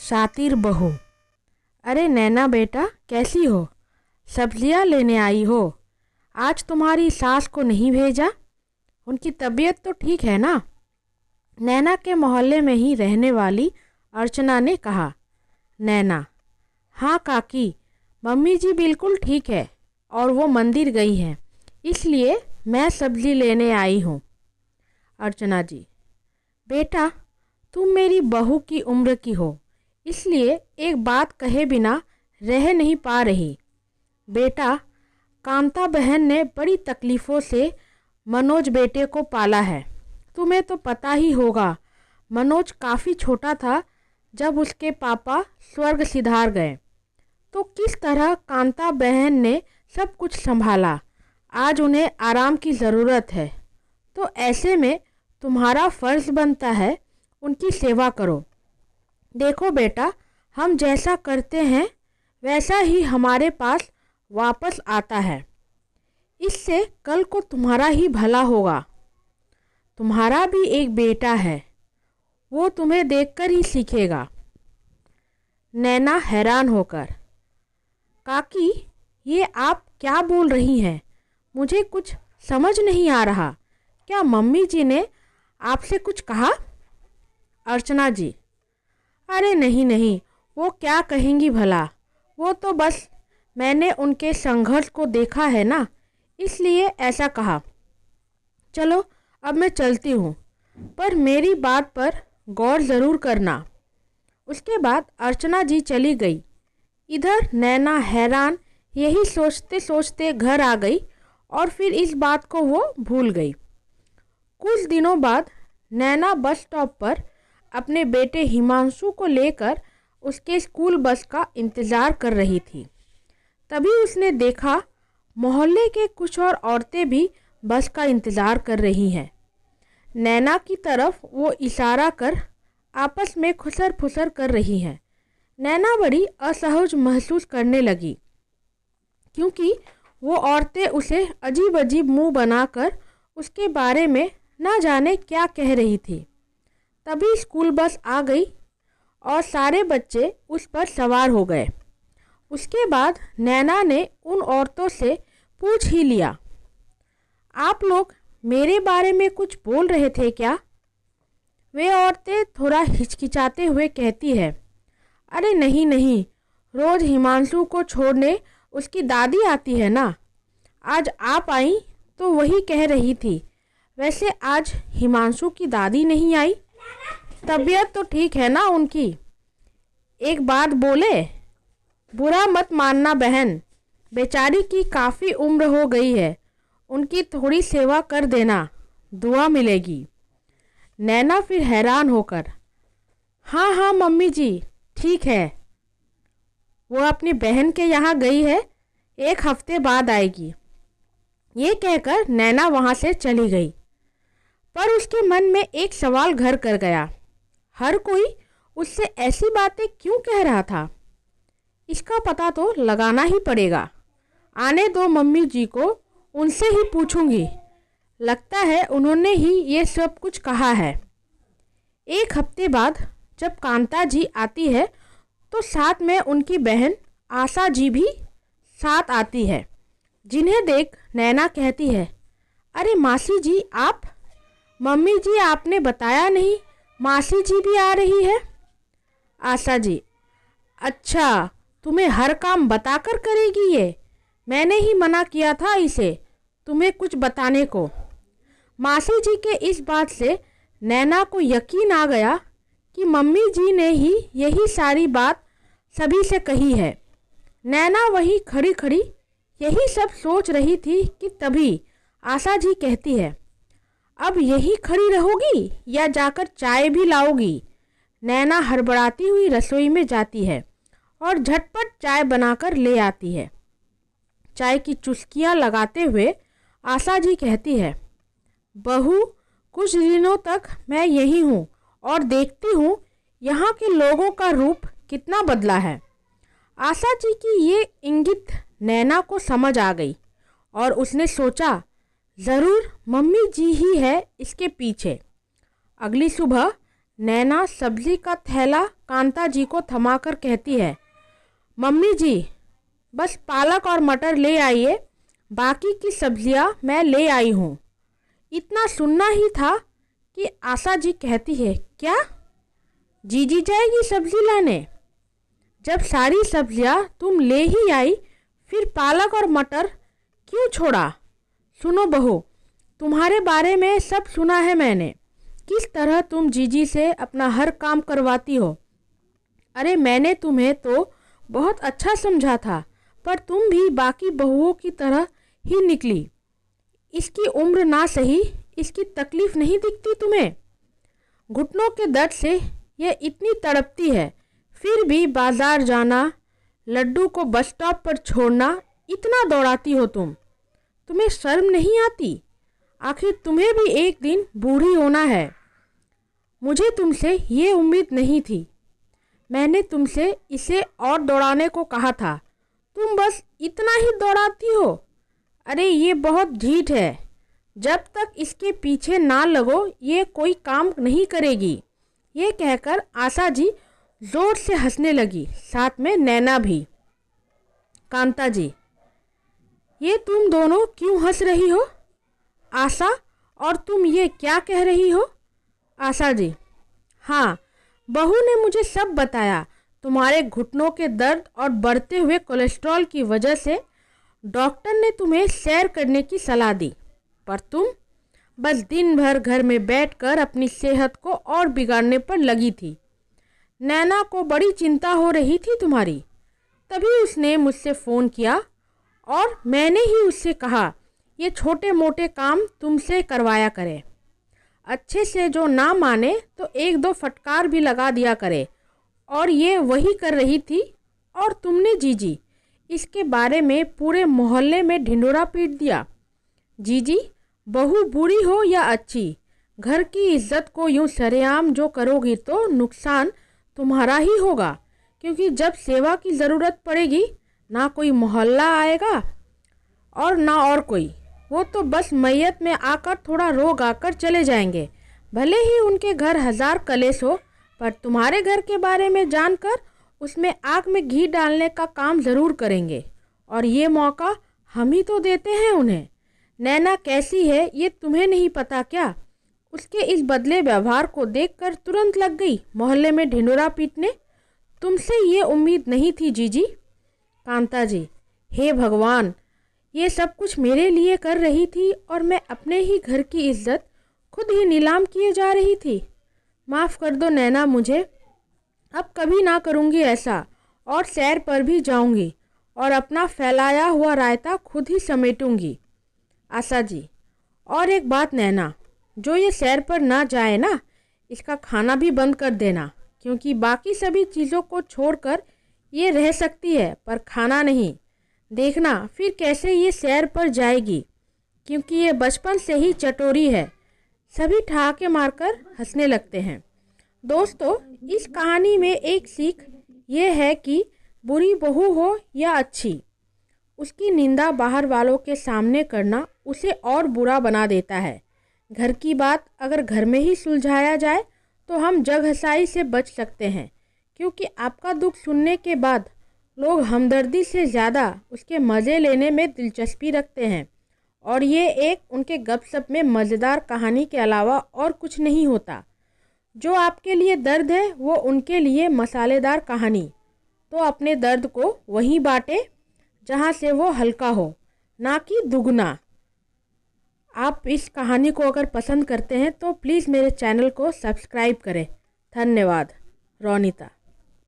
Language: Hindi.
शातिर बहू। अरे नैना बेटा, कैसी हो? सब्जियां लेने आई हो? आज तुम्हारी सास को नहीं भेजा? उनकी तबीयत तो ठीक है ना? नैना के मोहल्ले में ही रहने वाली अर्चना ने कहा। नैना: हाँ काकी, मम्मी जी बिल्कुल ठीक है और वो मंदिर गई हैं, इसलिए मैं सब्जी लेने आई हूँ। अर्चना जी: बेटा, तुम मेरी बहू की उम्र की हो, इसलिए एक बात कहे बिना रह नहीं पा रही। बेटा, कांता बहन ने बड़ी तकलीफ़ों से मनोज बेटे को पाला है। तुम्हें तो पता ही होगा, मनोज काफ़ी छोटा था जब उसके पापा स्वर्ग सिधार गए, तो किस तरह कांता बहन ने सब कुछ संभाला। आज उन्हें आराम की ज़रूरत है, तो ऐसे में तुम्हारा फ़र्ज़ बनता है उनकी सेवा करो। देखो बेटा, हम जैसा करते हैं वैसा ही हमारे पास वापस आता है। इससे कल को तुम्हारा ही भला होगा। तुम्हारा भी एक बेटा है, वो तुम्हें देखकर ही सीखेगा। नैना हैरान होकर: काकी, ये आप क्या बोल रही हैं? मुझे कुछ समझ नहीं आ रहा। क्या मम्मी जी ने आपसे कुछ कहा? अर्चना जी: अरे नहीं नहीं, वो क्या कहेंगी भला। वो तो बस मैंने उनके संघर्ष को देखा है ना, इसलिए ऐसा कहा। चलो अब मैं चलती हूँ, पर मेरी बात पर गौर ज़रूर करना। उसके बाद अर्चना जी चली गई। इधर नैना हैरान यही सोचते सोचते घर आ गई और फिर इस बात को वो भूल गई। कुछ दिनों बाद नैना बस स्टॉप पर अपने बेटे हिमांशु को लेकर उसके स्कूल बस का इंतज़ार कर रही थी। तभी उसने देखा मोहल्ले के कुछ और औरतें भी बस का इंतज़ार कर रही हैं। नैना की तरफ वो इशारा कर आपस में खुसर फुसर कर रही हैं। नैना बड़ी असहज महसूस करने लगी, क्योंकि वो औरतें उसे अजीब अजीब मुंह बनाकर उसके बारे में ना जाने क्या कह रही थी। तभी स्कूल बस आ गई और सारे बच्चे उस पर सवार हो गए। उसके बाद नैना ने उन औरतों से पूछ ही लिया, आप लोग मेरे बारे में कुछ बोल रहे थे क्या? वे औरतें थोड़ा हिचकिचाते हुए कहती है, अरे नहीं नहीं, रोज़ हिमांशु को छोड़ने उसकी दादी आती है ना, आज आप आई तो वही कह रही थी। वैसे आज हिमांशु की दादी नहीं आई, तबीयत तो ठीक है ना उनकी? एक बात बोले, बुरा मत मानना बहन, बेचारी की काफ़ी उम्र हो गई है, उनकी थोड़ी सेवा कर देना, दुआ मिलेगी। नैना फिर हैरान होकर, हाँ हाँ मम्मी जी, ठीक है। वो अपनी बहन के यहाँ गई है, 1 हफ्ते बाद आएगी। ये कहकर नैना वहाँ से चली गई। पर उसके मन में एक सवाल घर कर गया, हर कोई उससे ऐसी बातें क्यों कह रहा था? इसका पता तो लगाना ही पड़ेगा। आने दो मम्मी जी को, उनसे ही पूछूंगी। लगता है उन्होंने ही ये सब कुछ कहा है। 1 हफ्ते बाद जब कांता जी आती है तो साथ में उनकी बहन आशा जी भी साथ आती है, जिन्हें देख नैना कहती है, अरे मासी जी आप? मम्मी जी आपने बताया नहीं, मासी जी भी आ रही है। आशा जी: अच्छा, तुम्हें हर काम बताकर करेगी ये? मैंने ही मना किया था इसे तुम्हें कुछ बताने को। मासी जी के इस बात से नैना को यकीन आ गया कि मम्मी जी ने ही यही सारी बात सभी से कही है। नैना वहीं खड़ी खड़ी यही सब सोच रही थी कि तभी आशा जी कहती है, अब यही खड़ी रहोगी या जाकर चाय भी लाओगी? नैना हड़बड़ाती हुई रसोई में जाती है और झटपट चाय बनाकर ले आती है। चाय की चुस्कियां लगाते हुए आशा जी कहती है, बहू, कुछ दिनों तक मैं यही हूँ और देखती हूँ यहाँ के लोगों का रूप कितना बदला है। आशा जी की ये इंगित नैना को समझ आ गई और उसने सोचा, ज़रूर मम्मी जी ही है इसके पीछे। अगली सुबह नैना सब्जी का थैला कांता जी को थमाकर कहती है, मम्मी जी बस पालक और मटर ले आइए, बाकी की सब्जियां मैं ले आई हूँ। इतना सुनना ही था कि आशा जी कहती है, क्या जीजी जाएगी सब्जी लाने? जब सारी सब्जियां तुम ले ही आई फिर पालक और मटर क्यों छोड़ा? सुनो बहू, तुम्हारे बारे में सब सुना है मैंने, किस तरह तुम जीजी से अपना हर काम करवाती हो। अरे मैंने तुम्हें तो बहुत अच्छा समझा था, पर तुम भी बाकी बहुओं की तरह ही निकली। इसकी उम्र ना सही, इसकी तकलीफ नहीं दिखती तुम्हें? घुटनों के दर्द से यह इतनी तड़पती है, फिर भी बाजार जाना, लड्डू को बस स्टॉप पर छोड़ना, इतना दौड़ाती हो तुम। तुम्हें शर्म नहीं आती? आखिर तुम्हें भी एक दिन बूढ़ी होना है। मुझे तुमसे ये उम्मीद नहीं थी। मैंने तुमसे इसे और दौड़ाने को कहा था, तुम बस इतना ही दौड़ाती हो। अरे ये बहुत ढीठ है, जब तक इसके पीछे ना लगो ये कोई काम नहीं करेगी। ये कहकर आशा जी जोर से हंसने लगी, साथ में नैना भी। कांता जी, ये तुम दोनों क्यों हंस रही हो? आशा, और तुम ये क्या कह रही हो? आशा जी, हाँ, बहू ने मुझे सब बताया। तुम्हारे घुटनों के दर्द और बढ़ते हुए कोलेस्ट्रॉल की वजह से डॉक्टर ने तुम्हें सैर करने की सलाह दी, पर तुम बस दिन भर घर में बैठकर अपनी सेहत को और बिगाड़ने पर लगी थी। नैना को बड़ी चिंता हो रही थी तुम्हारी, तभी उसने मुझसे फ़ोन किया और मैंने ही उससे कहा ये छोटे मोटे काम तुमसे करवाया करे। अच्छे से जो ना माने तो एक दो फटकार भी लगा दिया करे, और ये वही कर रही थी। और तुमने जीजी इसके बारे में पूरे मोहल्ले में ढिंढोरा पीट दिया। जीजी, बहू बुरी हो या अच्छी, घर की इज्जत को यूं सरेआम जो करोगी तो नुकसान तुम्हारा ही होगा, क्योंकि जब सेवा की ज़रूरत पड़ेगी ना कोई मोहल्ला आएगा और ना और कोई। वो तो बस मैयत में आकर थोड़ा रोग आकर चले जाएंगे, भले ही उनके घर 1000 कलेश हो, पर तुम्हारे घर के बारे में जानकर उसमें आग में घी डालने का काम ज़रूर करेंगे, और ये मौका हम ही तो देते हैं उन्हें। नैना कैसी है ये तुम्हें नहीं पता क्या? उसके इस बदले व्यवहार को देखकर तुरंत लग गई मोहल्ले में ढिंढोरा पीटने। तुमसे ये उम्मीद नहीं थी जीजी। कांता जी, हे भगवान, ये सब कुछ मेरे लिए कर रही थी और मैं अपने ही घर की इज्जत खुद ही नीलाम किए जा रही थी। माफ़ कर दो नैना मुझे, अब कभी ना करूँगी ऐसा, और सैर पर भी जाऊँगी और अपना फैलाया हुआ रायता खुद ही समेटूँगी। आशा जी, और एक बात नैना, जो ये सैर पर ना जाए ना, इसका खाना भी बंद कर देना, क्योंकि बाकी सभी चीज़ों को छोड़कर ये रह सकती है पर खाना नहीं। देखना फिर कैसे ये सैर पर जाएगी, क्योंकि ये बचपन से ही चटोरी है। सभी ठहाके मारकर हंसने लगते हैं। दोस्तों, इस कहानी में एक सीख ये है कि बुरी बहू हो या अच्छी, उसकी निंदा बाहर वालों के सामने करना उसे और बुरा बना देता है। घर की बात अगर घर में ही सुलझाया जाए तो हम जगहंसाई से बच सकते हैं, क्योंकि आपका दुख सुनने के बाद लोग हमदर्दी से ज़्यादा उसके मज़े लेने में दिलचस्पी रखते हैं, और ये एक उनके गपशप में मज़ेदार कहानी के अलावा और कुछ नहीं होता। जो आपके लिए दर्द है वो उनके लिए मसालेदार कहानी। तो अपने दर्द को वहीं बांटे जहाँ से वो हल्का हो, ना कि दुगना। आप इस कहानी को अगर पसंद करते हैं तो प्लीज़ मेरे चैनल को सब्सक्राइब करें। धन्यवाद। रोनिता।